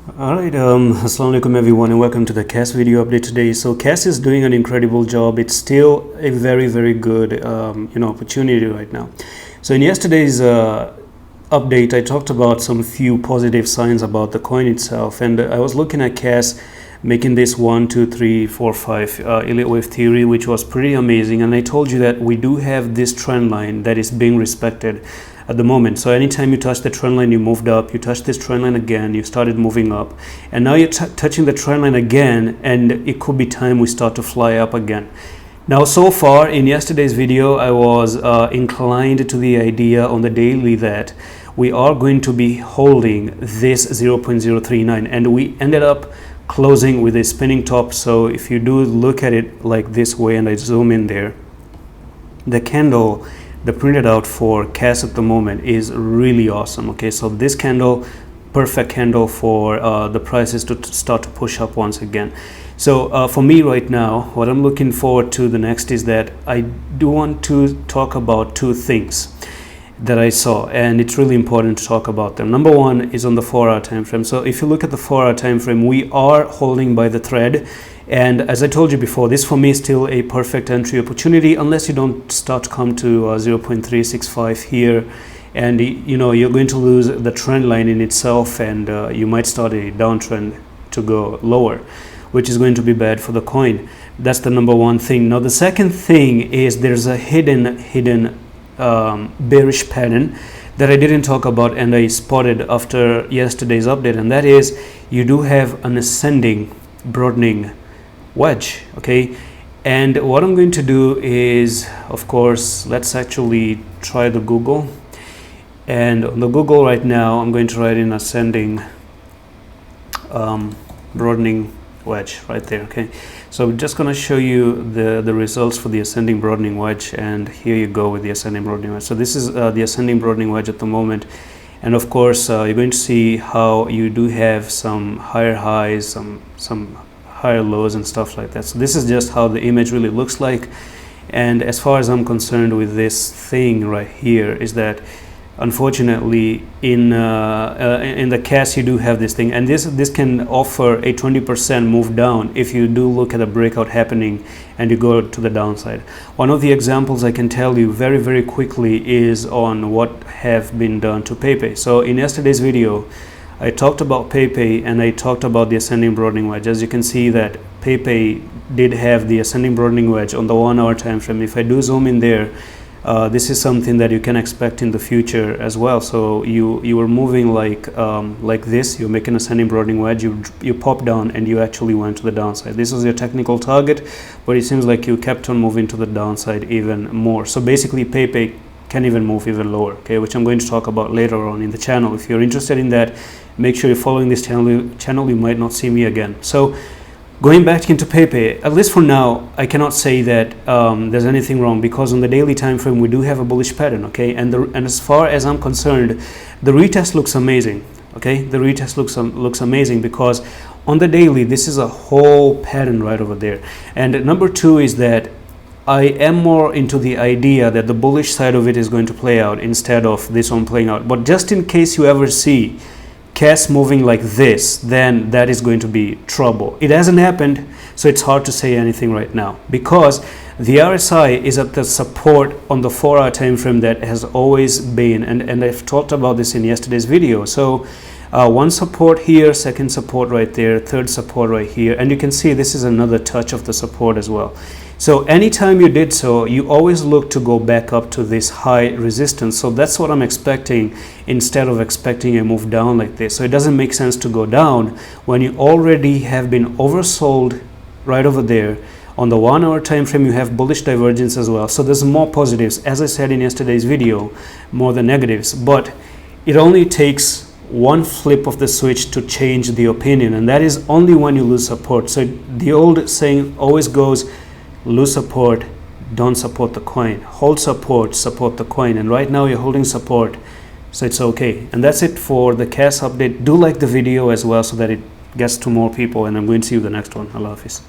Alright, assalamu alaikum everyone, and welcome to the Kaspa video update today. So Kaspa is doing an incredible job. It's still a very good opportunity right now. So in yesterday's update, I talked about some few positive signs about the coin itself, and I was looking at Kaspa making this 1 2 3 4 5 elite wave theory, which was pretty amazing. And I told you that we do have this trend line that is being respected at the moment. So anytime you touch the trend line, you moved up, you touch this trend line again, you started moving up, and now you're touching the trend line again, and it could be time we start to fly up again. Now, so far in yesterday's video, I was inclined to the idea on the daily that we are going to be holding this 0.039, and we ended up closing with a spinning top. So if you do look at it like this way, and I zoom in there, the candle, the printed out for Kaspa at the moment is really awesome. Okay, so this candle, perfect candle for the prices to start to push up once again. So for me right now, what I'm looking forward to the next is that I do want to talk about two things that I saw, and it's really important to talk about them. Number one is on the 4-hour time frame. So if you look at the 4-hour time frame, we are holding by the thread, and as I told you before, this for me is still a perfect entry opportunity unless you don't start to come to 0.365 here, and you're going to lose the trend line in itself, and you might start a downtrend to go lower, which is going to be bad for the coin. That's the number one thing. Now the second thing is there's a hidden bearish pattern that I didn't talk about, and I spotted after yesterday's update, and that is you do have an ascending broadening wedge. Okay, and what I'm going to do is, of course, let's actually try the Google, and on the Google right now I'm going to write in ascending broadening wedge right there. Okay, so I'm just going to show you the results for the ascending broadening wedge, and here you go with the ascending broadening wedge. So this is the ascending broadening wedge at the moment, and of course you're going to see how you do have some higher highs, some higher lows and stuff like that. So this is just how the image really looks like, and as far as I'm concerned with this thing right here is that unfortunately in the Kaspa you do have this thing, and this can offer a 20% move down if you do look at a breakout happening and you go to the downside. One of the examples I can tell you very quickly is on what have been done to Pepe. So in yesterday's video I talked about Pepe, and I talked about the ascending broadening wedge. As you can see that Pepe did have the ascending broadening wedge on the 1-hour time frame. If I do zoom in there, this is something that you can expect in the future as well. So you were moving like this, you're making ascending broadening wedge, you pop down and you actually went to the downside. This was your technical target, but it seems like you kept on moving to the downside even more. So basically Pepe can even move even lower, okay, which I'm going to talk about later on in the channel. If you're interested in that, make sure you're following this channel. You might not see me again. So going back into Pepe, at least for now, I cannot say that there's anything wrong, because on the daily time frame we do have a bullish pattern, okay, and as far as I'm concerned, the retest looks amazing. Okay, the retest looks amazing because on the daily this is a whole pattern right over there. And number two is that I am more into the idea that the bullish side of it is going to play out instead of this one playing out. But just in case you ever see Kaspa moving like this, then that is going to be trouble. It hasn't happened, so it's hard to say anything right now, because the RSI is at the support on the 4-hour time frame that has always been, and I've talked about this in yesterday's video. So one support here, second support right there, third support right here, and you can see this is another touch of the support as well. So anytime you did so, you always look to go back up to this high resistance. So that's what I'm expecting, instead of expecting a move down like this. So it doesn't make sense to go down when you already have been oversold right over there. On the 1-hour time frame you have bullish divergence as well. So there's more positives, as I said in yesterday's video, more than negatives. But it only takes one flip of the switch to change the opinion, and that is only when you lose support. So the old saying always goes, lose support, don't support the coin. Hold support, support the coin. And right now you're holding support, so it's okay. And that's it for the Kaspa update. Do like the video as well so that it gets to more people, and I'm going to see you in the next one. Allah Hafiz.